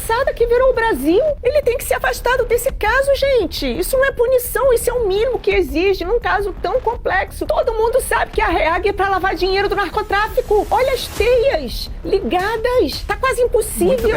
palhaçada que virou o Brasil. Ele tem que ser afastado desse caso, gente. Isso não é punição, isso é o mínimo que exige num caso tão complexo. Todo mundo sabe que a REAG é pra lavar dinheiro do narcotráfico. Olha as teias ligadas. Tá quase impossível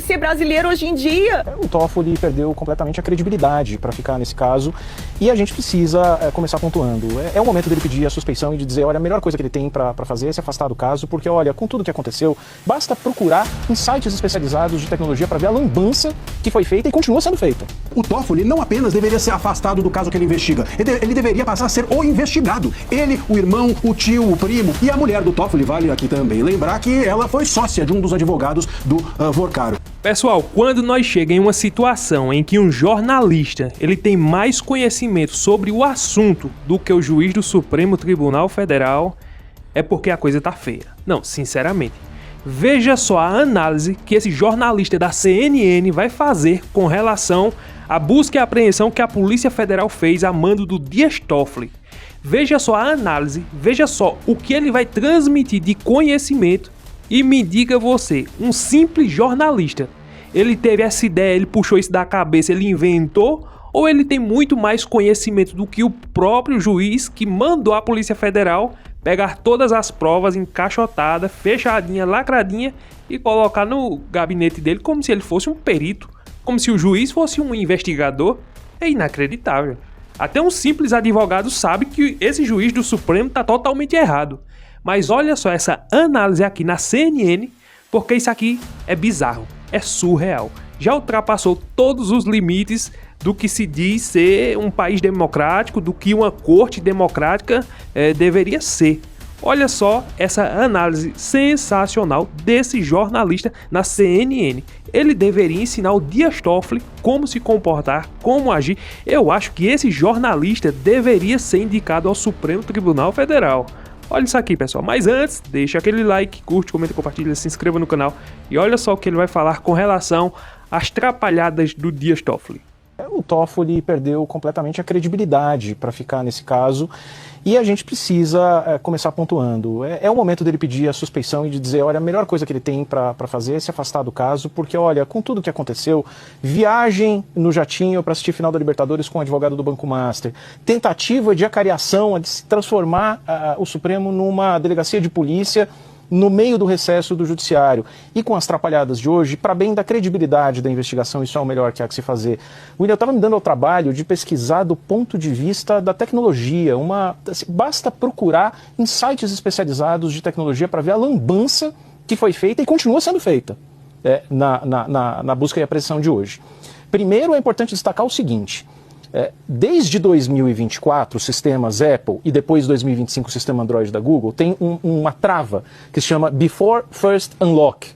ser brasileiro hoje em dia. O Toffoli perdeu completamente a credibilidade para ficar nesse caso e a gente precisa começar pontuando. É o momento dele pedir a suspeição e de dizer, olha, a melhor coisa que ele tem para fazer é se afastar do caso, porque, olha, com tudo que aconteceu, basta procurar em sites especializados de tecnologia para ver a lambança que foi feita e continua sendo feita. O Toffoli não apenas deveria ser afastado do caso que ele investiga, ele deveria passar a ser o investigado. Ele, o irmão, o tio, o primo e a mulher do Toffoli, vale aqui também lembrar que ela foi sócia de um dos advogados do Vorcaro. Pessoal, quando nós chegamos em uma situação em que um jornalista ele tem mais conhecimento sobre o assunto do que o juiz do Supremo Tribunal Federal, é porque a coisa tá feia. Não, sinceramente. Veja só a análise que esse jornalista da CNN vai fazer com relação à busca e apreensão que a Polícia Federal fez a mando do Dias Toffoli. Veja só a análise, veja só o que ele vai transmitir de conhecimento e me diga você, um simples jornalista, ele teve essa ideia, ele puxou isso da cabeça, ele inventou, ou ele tem muito mais conhecimento do que o próprio juiz que mandou a Polícia Federal pegar todas as provas encaixotadas, fechadinha, lacradinha e colocar no gabinete dele como se ele fosse um perito, como se o juiz fosse um investigador? É inacreditável. Até um simples advogado sabe que esse juiz do Supremo está totalmente errado. Mas olha só essa análise aqui na CNN, porque isso aqui é bizarro, é surreal. Já ultrapassou todos os limites do que se diz ser um país democrático, do que uma corte democrática deveria ser. Olha só essa análise sensacional desse jornalista na CNN. Ele deveria ensinar o Dias Toffoli como se comportar, como agir. Eu acho que esse jornalista deveria ser indicado ao Supremo Tribunal Federal. Olha isso aqui, pessoal. Mas antes, deixa aquele like, curte, comenta, compartilha, se inscreva no canal. E olha só o que ele vai falar com relação às trapalhadas do Dias Toffoli. O Toffoli perdeu completamente a credibilidade para ficar nesse caso e a gente precisa começar pontuando. É o momento dele pedir a suspeição e de dizer, olha, a melhor coisa que ele tem para fazer é se afastar do caso, porque, olha, com tudo que aconteceu, viagem no jatinho para assistir final da Libertadores com o advogado do Banco Master, tentativa de acariação, de se transformar o Supremo numa delegacia de polícia no meio do recesso do judiciário. E com as trapalhadas de hoje, para bem da credibilidade da investigação, isso é o melhor que há que se fazer. O William estava me dando o trabalho de pesquisar do ponto de vista da tecnologia. Basta procurar em sites especializados de tecnologia para ver a lambança que foi feita e continua sendo feita na busca e apreensão de hoje. Primeiro, é importante destacar o seguinte. Desde 2024, os sistemas Apple e depois 2025 o sistema Android da Google tem uma trava que se chama Before First Unlock.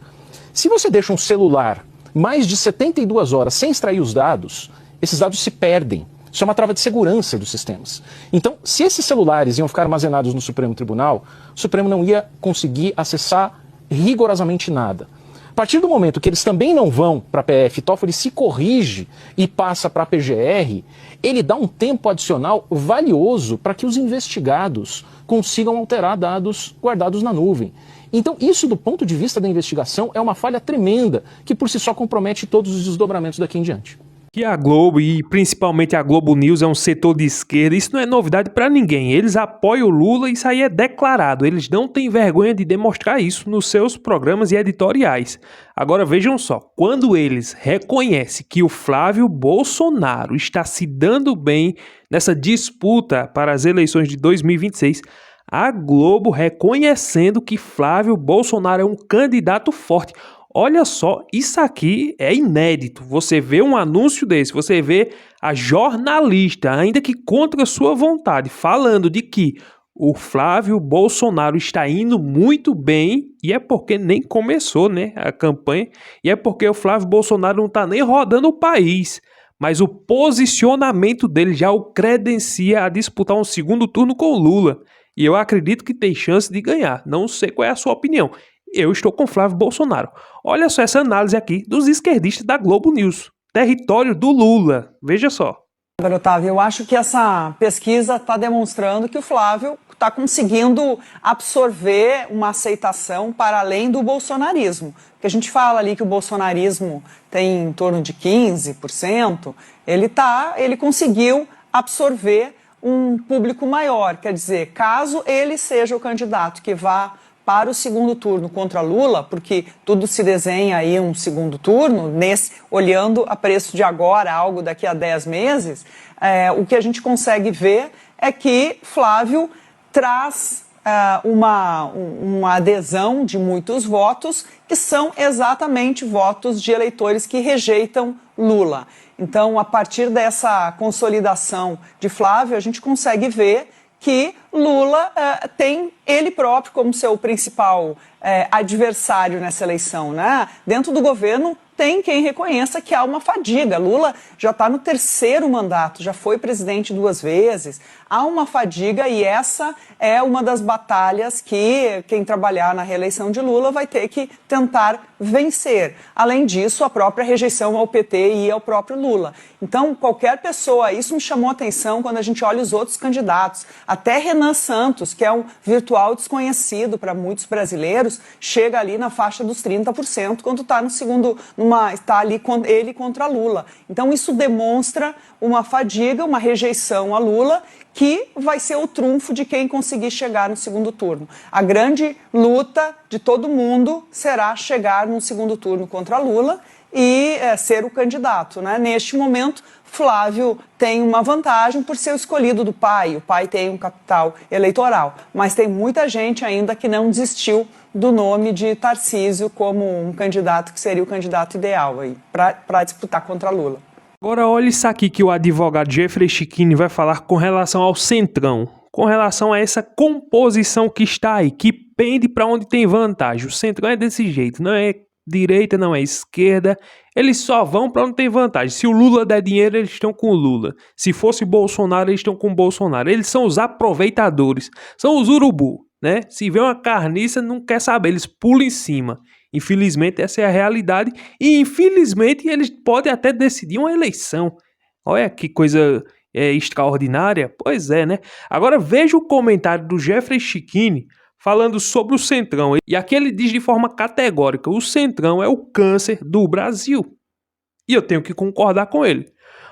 Se você deixa um celular mais de 72 horas sem extrair os dados, esses dados se perdem. Isso é uma trava de segurança dos sistemas. Então, se esses celulares iam ficar armazenados no Supremo Tribunal, o Supremo não ia conseguir acessar rigorosamente nada. A partir do momento que eles também não vão para a PF, Toffoli se corrige e passa para a PGR, ele dá um tempo adicional valioso para que os investigados consigam alterar dados guardados na nuvem. Então, isso do ponto de vista da investigação é uma falha tremenda, que por si só compromete todos os desdobramentos daqui em diante. Que a Globo e principalmente a Globo News é um setor de esquerda, isso não é novidade para ninguém. Eles apoiam o Lula, isso aí é declarado. Eles não têm vergonha de demonstrar isso nos seus programas e editoriais. Agora vejam só, quando eles reconhecem que o Flávio Bolsonaro está se dando bem nessa disputa para as eleições de 2026, a Globo reconhecendo que Flávio Bolsonaro é um candidato forte. Olha só, isso aqui é inédito. Você vê um anúncio desse, você vê a jornalista, ainda que contra sua vontade, falando de que o Flávio Bolsonaro está indo muito bem, e é porque nem começou, né, a campanha, e é porque o Flávio Bolsonaro não está nem rodando o país, mas o posicionamento dele já o credencia a disputar um segundo turno com o Lula. E eu acredito que tem chance de ganhar. Não sei qual é a sua opinião. Eu estou com Flávio Bolsonaro. Olha só essa análise aqui dos esquerdistas da Globo News. Território do Lula. Veja só. Otávio, eu acho que essa pesquisa está demonstrando que o Flávio está conseguindo absorver uma aceitação para além do bolsonarismo. Porque a gente fala ali que o bolsonarismo tem em torno de 15%, ele conseguiu absorver um público maior. Quer dizer, caso ele seja o candidato que vá para o segundo turno contra Lula, porque tudo se desenha aí um segundo turno, olhando a preço de agora, algo daqui a 10 meses, o que a gente consegue ver é que Flávio traz uma adesão de muitos votos que são exatamente votos de eleitores que rejeitam Lula. Então, a partir dessa consolidação de Flávio, a gente consegue ver que Lula tem ele próprio como seu principal adversário nessa eleição, né? Dentro do governo tem quem reconheça que há uma fadiga. Lula já está no 3º mandato, já foi presidente 2 vezes. Há uma fadiga e essa é uma das batalhas que quem trabalhar na reeleição de Lula vai ter que tentar vencer. Além disso, a própria rejeição ao PT e ao próprio Lula. Então, qualquer pessoa, isso me chamou a atenção quando a gente olha os outros candidatos. Até Renan Santos, que é um virtual desconhecido para muitos brasileiros, chega ali na faixa dos 30% quando está está ali ele contra Lula. Então isso demonstra uma fadiga, uma rejeição a Lula, que vai ser o trunfo de quem conseguir chegar no segundo turno. A grande luta de todo mundo será chegar no segundo turno contra Lula e ser o candidato, né? Neste momento, Flávio tem uma vantagem por ser o escolhido do pai. O pai tem um capital eleitoral, mas tem muita gente ainda que não desistiu do nome de Tarcísio como um candidato que seria o candidato ideal para disputar contra Lula. Agora olha isso aqui que o advogado Jeffrey Chikine vai falar com relação ao Centrão, com relação a essa composição que está aí, que pende para onde tem vantagem. O Centrão é desse jeito, não é direita, não é esquerda, eles só vão para onde tem vantagem. Se o Lula der dinheiro, eles estão com o Lula. Se fosse Bolsonaro, eles estão com o Bolsonaro. Eles são os aproveitadores, são os urubu, né? Se vê uma carniça, não quer saber, eles pulam em cima. Infelizmente, essa é a realidade e infelizmente eles podem até decidir uma eleição. Olha que coisa extraordinária. Pois é, né? Agora veja o comentário do Jeffrey Chikine falando sobre o Centrão. E aqui ele diz de forma categórica: o Centrão é o câncer do Brasil. E eu tenho que concordar com ele.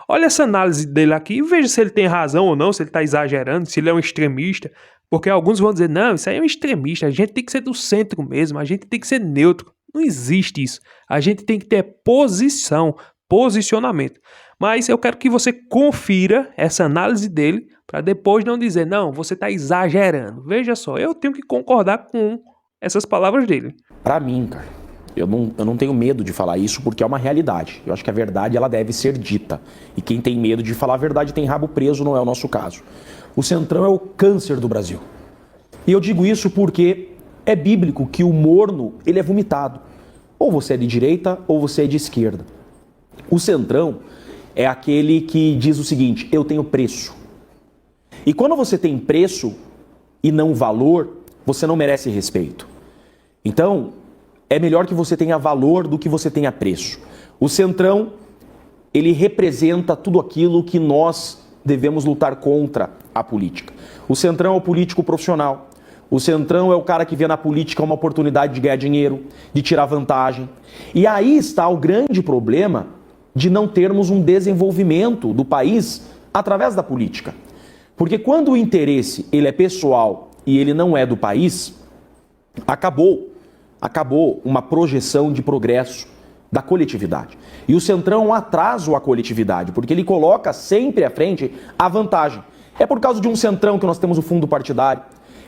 Olha essa análise dele aqui e veja se ele tem razão ou não, se ele está exagerando, se ele é um extremista. Porque alguns vão dizer, não, isso aí é um extremista, a gente tem que ser do centro mesmo, a gente tem que ser neutro. Não existe isso. A gente tem que ter posicionamento. Mas eu quero que você confira essa análise dele para depois não dizer, não, você está exagerando. Veja só, eu tenho que concordar com essas palavras dele. Para mim, cara, eu não tenho medo de falar isso porque é uma realidade. Eu acho que a verdade ela deve ser dita. E quem tem medo de falar a verdade tem rabo preso, não é o nosso caso. O Centrão é o câncer do Brasil. E eu digo isso porque é bíblico que o morno ele é vomitado. Ou você é de direita ou você é de esquerda. O Centrão é aquele que diz o seguinte: eu tenho preço. E quando você tem preço e não valor, você não merece respeito. Então, é melhor que você tenha valor do que você tenha preço. O Centrão, ele representa tudo aquilo que nós devemos lutar contra a política. O Centrão é o político profissional. O Centrão é o cara que vê na política uma oportunidade de ganhar dinheiro, de tirar vantagem. E aí está o grande problema de não termos um desenvolvimento do país através da política. Porque quando o interesse ele é pessoal e ele não é do país, acabou uma projeção de progresso da coletividade. E o Centrão é um atraso à coletividade, porque ele coloca sempre à frente a vantagem. É por causa de um Centrão que nós temos o fundo partidário.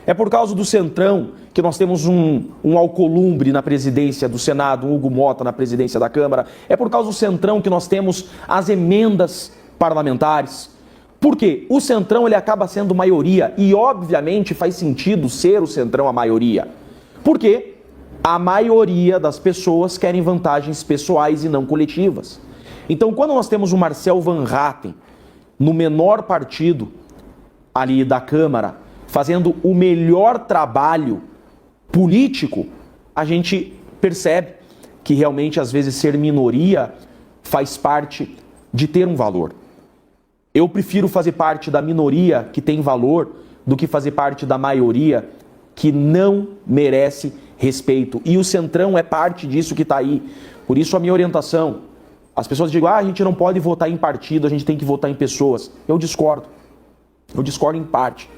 É por causa do Centrão que nós temos um Alcolumbre na presidência do Senado, um Hugo Mota na presidência da Câmara. É por causa do Centrão que nós temos as emendas parlamentares. Por quê? O Centrão ele acaba sendo maioria e, obviamente, faz sentido ser o Centrão a maioria. Por quê? A maioria das pessoas querem vantagens pessoais e não coletivas. Então, quando nós temos o Marcel Van Hatten no menor partido ali da Câmara, fazendo o melhor trabalho político, a gente percebe que realmente, às vezes, ser minoria faz parte de ter um valor. Eu prefiro fazer parte da minoria que tem valor, do que fazer parte da maioria que não merece respeito. E o Centrão é parte disso que está aí. Por isso a minha orientação, as pessoas dizem, a gente não pode votar em partido, a gente tem que votar em pessoas. Eu discordo em parte.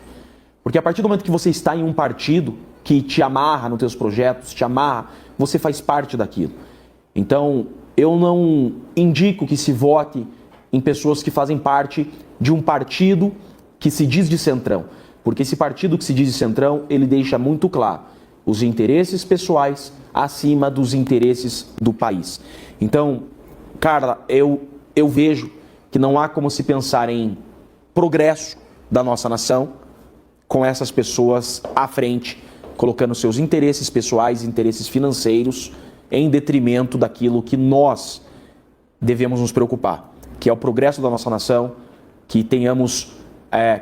Porque a partir do momento que você está em um partido que te amarra nos teus projetos, te amarra, você faz parte daquilo. Então, eu não indico que se vote em pessoas que fazem parte de um partido que se diz de centrão. Porque esse partido que se diz de centrão, ele deixa muito claro os interesses pessoais acima dos interesses do país. Então, Carla, eu vejo que não há como se pensar em progresso da nossa nação com essas pessoas à frente, colocando seus interesses pessoais, interesses financeiros, em detrimento daquilo que nós devemos nos preocupar, que é o progresso da nossa nação, que tenhamos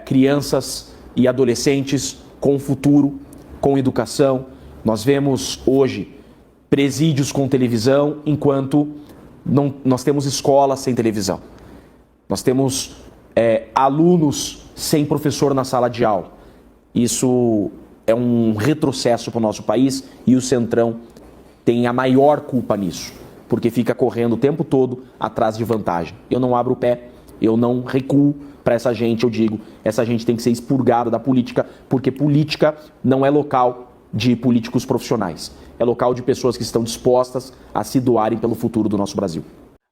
crianças e adolescentes com futuro, com educação. Nós vemos hoje presídios com televisão, enquanto nós temos escolas sem televisão. Nós temos alunos sem professor na sala de aula. Isso é um retrocesso para o nosso país e o Centrão tem a maior culpa nisso, porque fica correndo o tempo todo atrás de vantagem. Eu não abro o pé, eu não recuo para essa gente, eu digo, essa gente tem que ser expurgada da política, porque política não é local de políticos profissionais, é local de pessoas que estão dispostas a se doarem pelo futuro do nosso Brasil.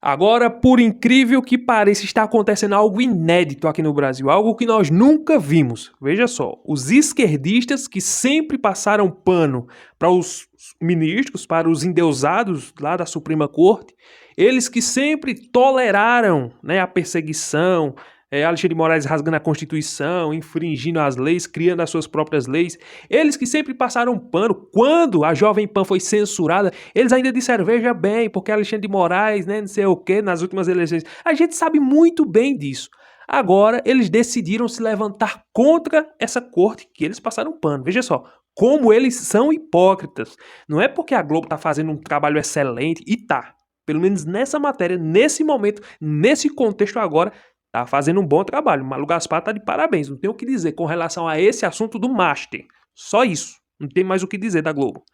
Agora, por incrível que pareça, está acontecendo algo inédito aqui no Brasil, algo que nós nunca vimos. Veja só, os esquerdistas que sempre passaram pano para os ministros, para os endeusados lá da Suprema Corte, eles que sempre toleraram, a perseguição, Alexandre de Moraes rasgando a Constituição, infringindo as leis, criando as suas próprias leis. Eles que sempre passaram pano. Quando a Jovem Pan foi censurada, eles ainda disseram, veja bem, porque Alexandre de Moraes, não sei o quê, nas últimas eleições. A gente sabe muito bem disso. Agora, eles decidiram se levantar contra essa corte que eles passaram pano. Veja só, como eles são hipócritas. Não é porque a Globo está fazendo um trabalho excelente, e tá. Pelo menos nessa matéria, nesse momento, nesse contexto agora, tá fazendo um bom trabalho. Malu Gaspar tá de parabéns. Não tem o que dizer com relação a esse assunto do Master. Só isso. Não tem mais o que dizer da Globo.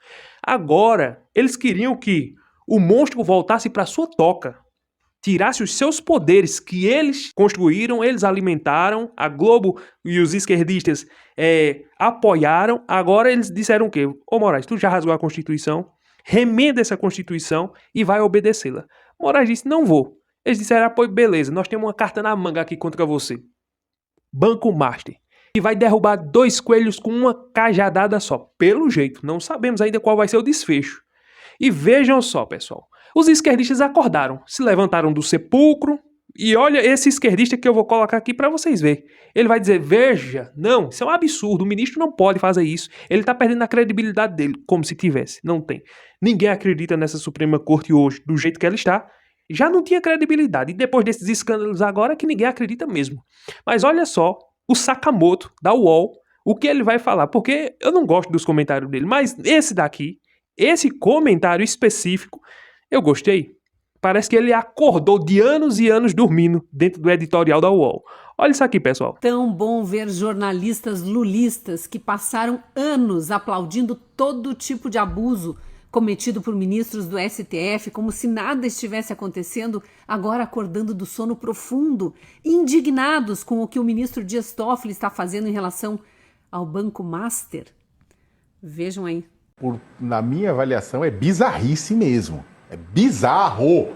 Agora, eles queriam que o monstro voltasse para sua toca. Tirasse os seus poderes que eles construíram, eles alimentaram. A Globo e os esquerdistas apoiaram. Agora eles disseram o quê? Ô Moraes, tu já rasgou a Constituição? Remenda essa Constituição e vai obedecê-la. Moraes disse, não vou. Eles disseram, pô, beleza, nós temos uma carta na manga aqui contra você. Banco Master. E vai derrubar 2 coelhos com uma cajadada só. Pelo jeito, não sabemos ainda qual vai ser o desfecho. E vejam só, pessoal. Os esquerdistas acordaram, se levantaram do sepulcro. E olha esse esquerdista que eu vou colocar aqui para vocês verem. Ele vai dizer, veja, não, isso é um absurdo, o ministro não pode fazer isso. Ele está perdendo a credibilidade dele, como se tivesse. Não tem. Ninguém acredita nessa Suprema Corte hoje, do jeito que ela está. Já não tinha credibilidade, e depois desses escândalos agora que ninguém acredita mesmo. Mas olha só, o Sakamoto, da UOL, o que ele vai falar, porque eu não gosto dos comentários dele, mas esse daqui, esse comentário específico, eu gostei. Parece que ele acordou de anos e anos dormindo dentro do editorial da UOL. Olha isso aqui, pessoal. Tão bom ver jornalistas lulistas que passaram anos aplaudindo todo tipo de abuso cometido por ministros do STF, como se nada estivesse acontecendo, agora acordando do sono profundo, indignados com o que o ministro Dias Toffoli está fazendo em relação ao Banco Master. Vejam aí. Na minha avaliação, é bizarrice mesmo. É bizarro,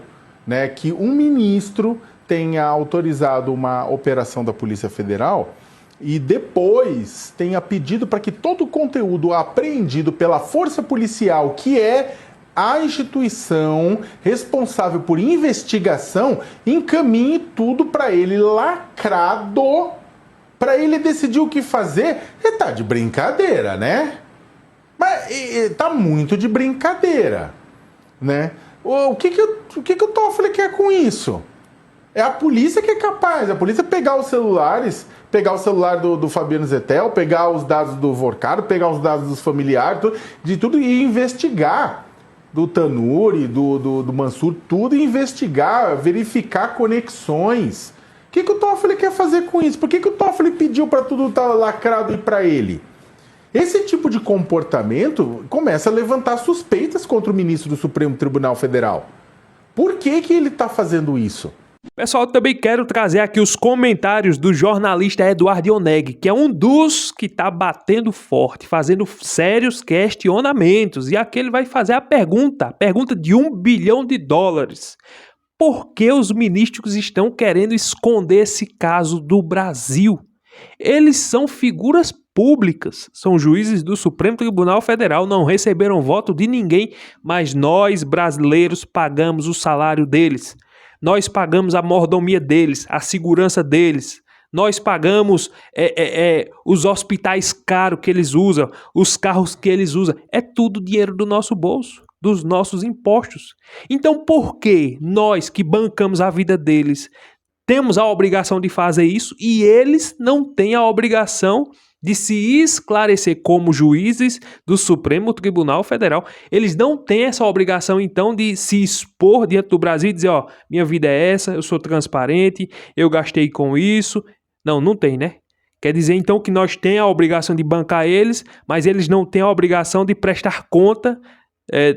né, que um ministro tenha autorizado uma operação da Polícia Federal e depois tenha pedido para que todo o conteúdo apreendido pela força policial, que é a instituição responsável por investigação, encaminhe tudo para ele lacrado, para ele decidir o que fazer. E tá de brincadeira, né? Mas tá muito de brincadeira, né? O que o Toffoli quer com isso? É a polícia que é capaz, a polícia pegar os celulares, pegar o celular do Fabiano Zettel, pegar os dados do Vorcado, pegar os dados dos familiares, de tudo, e investigar. Do Tanuri, do Mansur, tudo investigar, verificar conexões, O que o Toffoli quer fazer com isso? Por que o Toffoli pediu para tudo estar lacrado e para ele? Esse tipo de comportamento começa a levantar suspeitas contra o ministro do Supremo Tribunal Federal. Por que ele está fazendo isso? Pessoal, eu também quero trazer aqui os comentários do jornalista Eduardo Oneg, que é um dos que está batendo forte, fazendo sérios questionamentos. E aqui ele vai fazer a pergunta de $1 bilhão. Por que os ministros estão querendo esconder esse caso do Brasil? Eles são figuras públicas, são juízes do Supremo Tribunal Federal, não receberam voto de ninguém, mas nós, brasileiros, pagamos o salário deles. Nós pagamos a mordomia deles, a segurança deles. Nós pagamos os hospitais caros que eles usam, os carros que eles usam. É tudo dinheiro do nosso bolso, dos nossos impostos. Então, por que nós que bancamos a vida deles temos a obrigação de fazer isso e eles não têm a obrigação de se esclarecer como juízes do Supremo Tribunal Federal? Eles não têm essa obrigação, então, de se expor diante do Brasil e dizer, ó, minha vida é essa, eu sou transparente, eu gastei com isso. Não tem, né? Quer dizer, então, que nós temos a obrigação de bancar eles, mas eles não têm a obrigação de prestar conta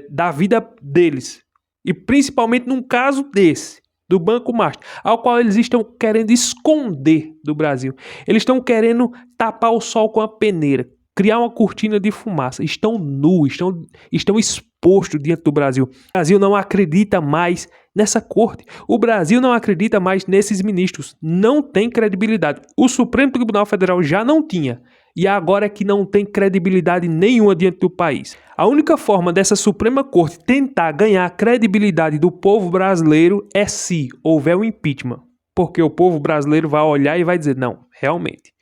da vida deles. E principalmente num caso desse, do Banco Master, ao qual eles estão querendo esconder do Brasil. Eles estão querendo tapar o sol com a peneira, criar uma cortina de fumaça. Estão nus, estão expostos diante do Brasil. O Brasil não acredita mais nessa corte. O Brasil não acredita mais nesses ministros. Não tem credibilidade. O Supremo Tribunal Federal já não tinha. E agora é que não tem credibilidade nenhuma diante do país. A única forma dessa Suprema Corte tentar ganhar a credibilidade do povo brasileiro é se houver um impeachment. Porque o povo brasileiro vai olhar e vai dizer, não, realmente,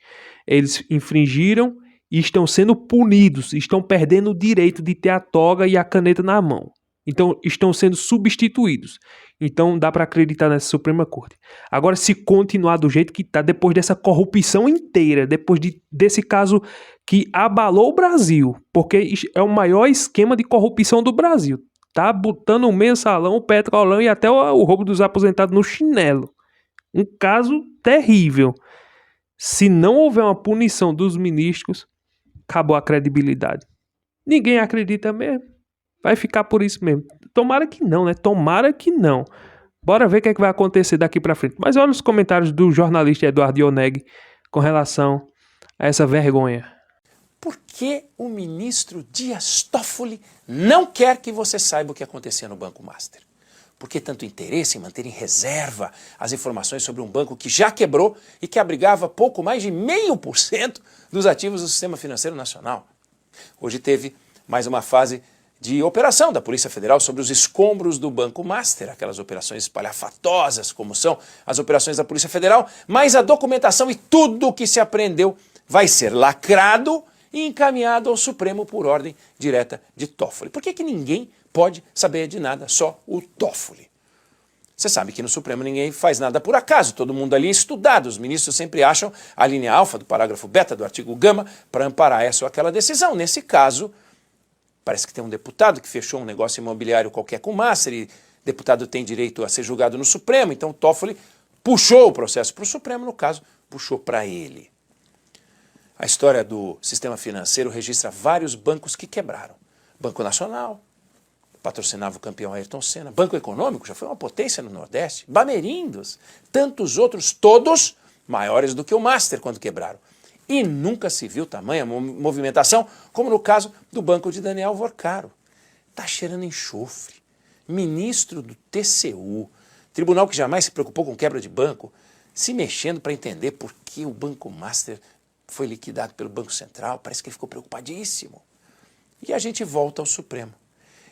eles infringiram e estão sendo punidos, estão perdendo o direito de ter a toga e a caneta na mão. Então, estão sendo substituídos. Então, dá para acreditar nessa Suprema Corte. Agora, se continuar do jeito que está, depois dessa corrupção inteira, depois desse caso que abalou o Brasil, porque é o maior esquema de corrupção do Brasil. Tá botando o mensalão, o petrolão e até o roubo dos aposentados no chinelo. Um caso terrível. Se não houver uma punição dos ministros, acabou a credibilidade. Ninguém acredita mesmo. Vai ficar por isso mesmo. Tomara que não, né? Tomara que não. Bora ver o que é que vai acontecer daqui pra frente. Mas olha os comentários do jornalista Eduardo Oneg com relação a essa vergonha. Por que o ministro Dias Toffoli não quer que você saiba o que acontecia no Banco Master? Por que tanto interesse em manter em reserva as informações sobre um banco que já quebrou e que abrigava pouco mais de 0,5% dos ativos do sistema financeiro nacional? Hoje teve mais uma fase de operação da Polícia Federal sobre os escombros do Banco Master, aquelas operações espalhafatosas como são as operações da Polícia Federal, mas a documentação e tudo o que se apreendeu vai ser lacrado e encaminhado ao Supremo por ordem direta de Toffoli. Por que ninguém pode saber de nada, só o Toffoli? Você sabe que no Supremo ninguém faz nada por acaso, todo mundo ali é estudado, os ministros sempre acham a linha alfa do parágrafo beta do artigo gama para amparar essa ou aquela decisão. Nesse caso, parece que tem um deputado que fechou um negócio imobiliário qualquer com o Master e deputado tem direito a ser julgado no Supremo, então o Toffoli puxou o processo para o Supremo, no caso, puxou para ele. A história do sistema financeiro registra vários bancos que quebraram. Banco Nacional, patrocinava o campeão Ayrton Senna, Banco Econômico, já foi uma potência no Nordeste, Bamerindos, tantos outros, todos maiores do que o Master quando quebraram. E nunca se viu tamanha movimentação como no caso do banco de Daniel Vorcaro. Está cheirando enxofre. Ministro do TCU, tribunal que jamais se preocupou com quebra de banco, se mexendo para entender por que o Banco Master foi liquidado pelo Banco Central. Parece que ele ficou preocupadíssimo. E a gente volta ao Supremo.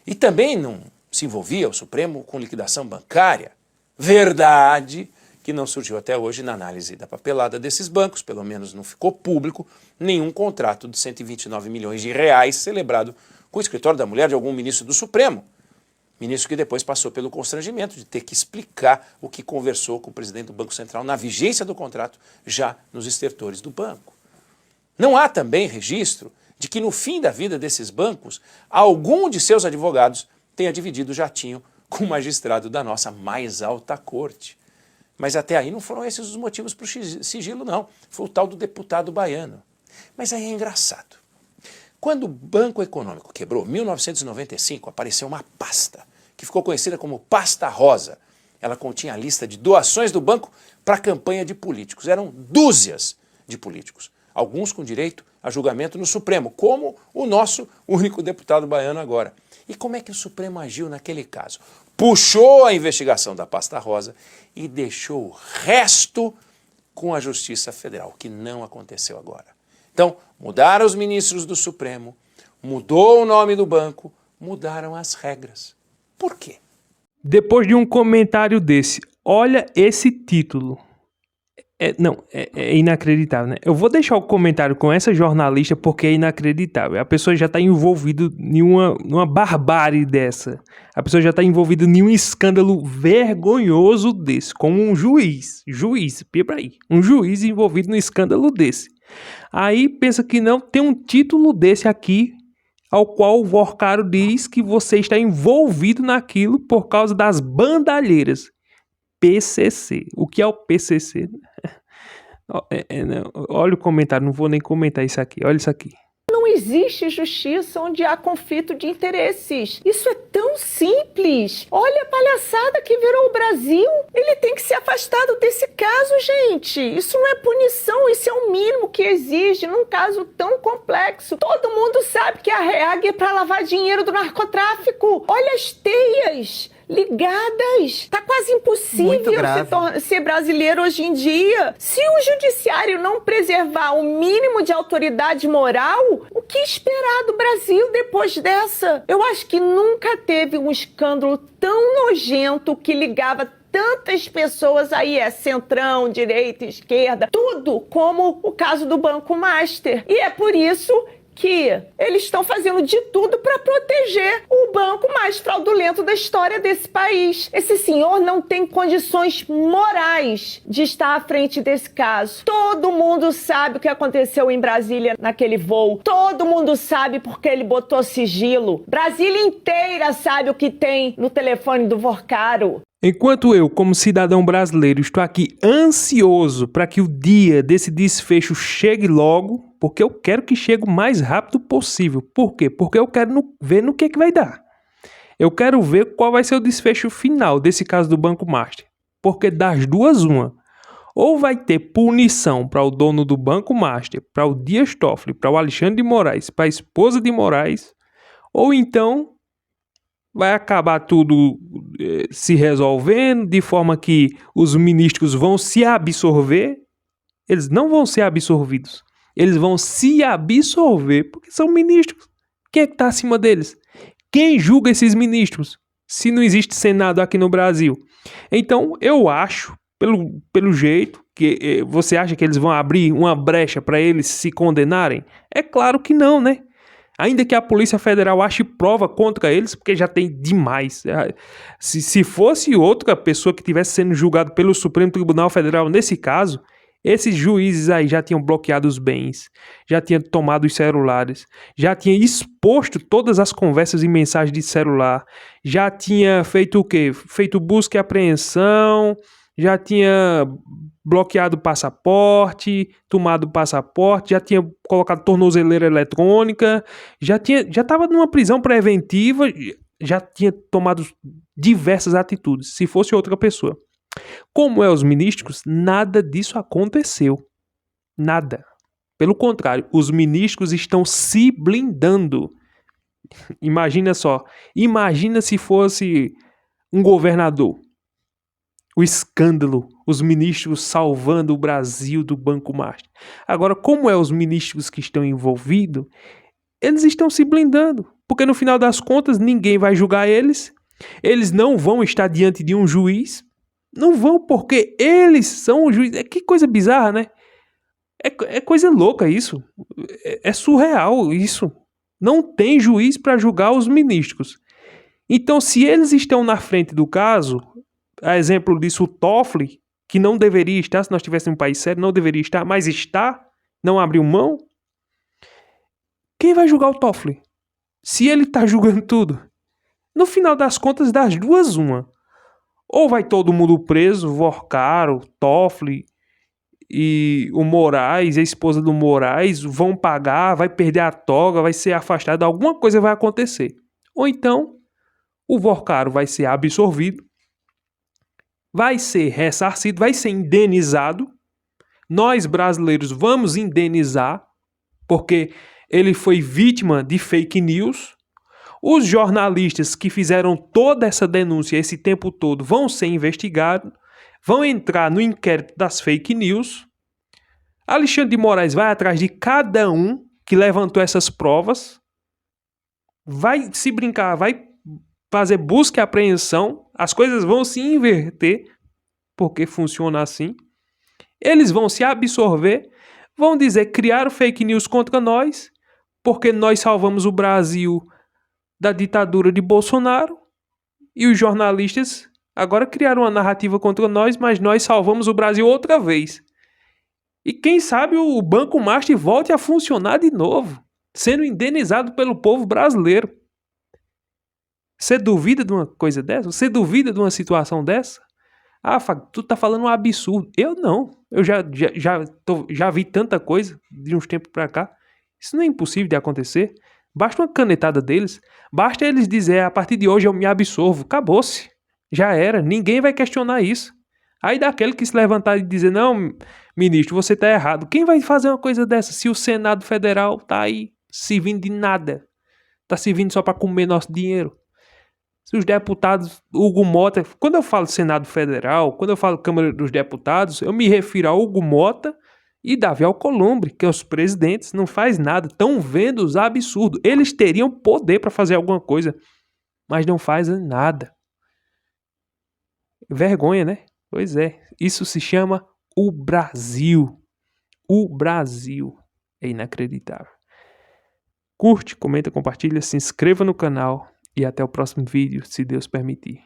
E também não se envolvia o Supremo com liquidação bancária. Verdade que não surgiu até hoje na análise da papelada desses bancos, pelo menos não ficou público, nenhum contrato de 129 milhões de reais celebrado com o escritório da mulher de algum ministro do Supremo. Ministro que depois passou pelo constrangimento de ter que explicar o que conversou com o presidente do Banco Central na vigência do contrato, já nos estertores do banco. Não há também registro de que no fim da vida desses bancos, algum de seus advogados tenha dividido o jatinho com o magistrado da nossa mais alta corte. Mas até aí não foram esses os motivos para o sigilo, não. Foi o tal do deputado baiano. Mas aí é engraçado. Quando o Banco Econômico quebrou, em 1995, apareceu uma pasta, que ficou conhecida como Pasta Rosa. Ela continha a lista de doações do banco para a campanha de políticos. Eram dúzias de políticos, alguns com direito a julgamento no Supremo, como o nosso único deputado baiano agora. E como é que o Supremo agiu naquele caso? Puxou a investigação da Pasta Rosa e deixou o resto com a Justiça Federal, o que não aconteceu agora. Então, mudaram os ministros do Supremo, mudou o nome do banco, mudaram as regras. Por quê? Depois de um comentário desse, olha esse título. É inacreditável, né? Eu vou deixar o comentário com essa jornalista porque é inacreditável. A pessoa já está envolvida em uma barbárie dessa. A pessoa já está envolvida em um escândalo vergonhoso desse, como um juiz, pera aí, um juiz envolvido num escândalo desse. Aí pensa que não, tem um título desse aqui, ao qual o Vorcaro diz que você está envolvido naquilo por causa das bandalheiras. PCC. O que é o PCC? Olha o comentário, não vou nem comentar isso aqui. Olha isso aqui. Não existe justiça onde há conflito de interesses. Isso é tão simples. Olha a palhaçada que virou o Brasil. Ele tem que ser afastado desse caso, gente. Isso não é punição, isso é o mínimo que exige num caso tão complexo. Todo mundo sabe que a REAG é para lavar dinheiro do narcotráfico. Olha as teias ligadas. Tá quase impossível ser brasileiro hoje em dia. Se o judiciário não preservar o mínimo de autoridade moral, o que esperar do Brasil depois dessa? Eu acho que nunca teve um escândalo tão nojento que ligava tantas pessoas aí, centrão, direita, esquerda, tudo, como o caso do Banco Master. E é por isso que eles estão fazendo de tudo para proteger o banco mais fraudulento da história desse país. Esse senhor não tem condições morais de estar à frente desse caso. Todo mundo sabe o que aconteceu em Brasília naquele voo. Todo mundo sabe porque ele botou sigilo. Brasília inteira sabe o que tem no telefone do Vorcaro. Enquanto eu, como cidadão brasileiro, estou aqui ansioso para que o dia desse desfecho chegue logo, porque eu quero que chegue o mais rápido possível. Por quê? Porque eu quero ver no que vai dar. Eu quero ver qual vai ser o desfecho final desse caso do Banco Master. Porque das duas, uma. Ou vai ter punição para o dono do Banco Master, para o Dias Toffoli, para o Alexandre de Moraes, para a esposa de Moraes, ou então vai acabar tudo se resolvendo de forma que os ministros vão se absorver. Eles não vão ser absorvidos. Eles vão se absorver porque são ministros. Quem é que está acima deles? Quem julga esses ministros? Se não existe Senado aqui no Brasil. Então, eu acho, pelo jeito, que você acha que eles vão abrir uma brecha para eles se condenarem? É claro que não, né? Ainda que a Polícia Federal ache prova contra eles, porque já tem demais. Se fosse outra pessoa que estivesse sendo julgada pelo Supremo Tribunal Federal nesse caso, esses juízes aí já tinham bloqueado os bens, já tinham tomado os celulares, já tinham exposto todas as conversas e mensagens de celular, já tinha feito o quê? Feito busca e apreensão, já tinha bloqueado o passaporte, tomado o passaporte, já tinha colocado tornozeleira eletrônica, já estava numa prisão preventiva, já tinha tomado diversas atitudes, se fosse outra pessoa. Como os ministros, nada disso aconteceu. Nada. Pelo contrário, os ministros estão se blindando. Imagina só, imagina se fosse um governador. O escândalo, os ministros salvando o Brasil do Banco Master. Agora, como os ministros que estão envolvidos, eles estão se blindando, porque no final das contas ninguém vai julgar eles não vão estar diante de um juiz, não vão porque eles são o juiz. Que coisa bizarra, né? É coisa louca isso, é surreal isso. Não tem juiz para julgar os ministros. Então, se eles estão na frente do caso, a exemplo disso, o Toffoli, que não deveria estar, se nós tivéssemos um país sério, não deveria estar, mas está, não abriu mão. Quem vai julgar o Toffoli? Se ele está julgando tudo. No final das contas, das duas, uma. Ou vai todo mundo preso, Vorcaro, Toffoli e o Moraes, a esposa do Moraes, vão pagar, vai perder a toga, vai ser afastado, alguma coisa vai acontecer. Ou então, o Vorcaro vai ser absorvido, vai ser ressarcido, vai ser indenizado. Nós, brasileiros, vamos indenizar, porque ele foi vítima de fake news. Os jornalistas que fizeram toda essa denúncia esse tempo todo vão ser investigados, vão entrar no inquérito das fake news. Alexandre de Moraes vai atrás de cada um que levantou essas provas, vai se brincar, vai fazer busca e apreensão, as coisas vão se inverter, porque funciona assim. Eles vão se absorver, vão dizer que criaram fake news contra nós, porque nós salvamos o Brasil da ditadura de Bolsonaro, e os jornalistas agora criaram uma narrativa contra nós, mas nós salvamos o Brasil outra vez. E quem sabe o Banco Master volte a funcionar de novo, sendo indenizado pelo povo brasileiro. Você duvida de uma coisa dessa? Você duvida de uma situação dessa? Ah, Fábio, tu tá falando um absurdo. Eu não. Eu já vi tanta coisa de uns tempos pra cá. Isso não é impossível de acontecer. Basta uma canetada deles. Basta eles dizer, a partir de hoje eu me absorvo. Acabou-se. Já era. Ninguém vai questionar isso. Aí daquele que se levantar e dizer, não, ministro, você tá errado. Quem vai fazer uma coisa dessa se o Senado Federal tá aí servindo de nada? Tá servindo só para comer nosso dinheiro? Se os deputados, Hugo Mota... Quando eu falo Senado Federal, quando eu falo Câmara dos Deputados, eu me refiro a Hugo Mota e Davi Alcolumbre, que os presidentes não faz nada, estão vendo os absurdos. Eles teriam poder para fazer alguma coisa, mas não fazem nada. Vergonha, né? Pois é, isso se chama o Brasil. O Brasil. É inacreditável. Curte, comenta, compartilha, se inscreva no canal e até o próximo vídeo, se Deus permitir.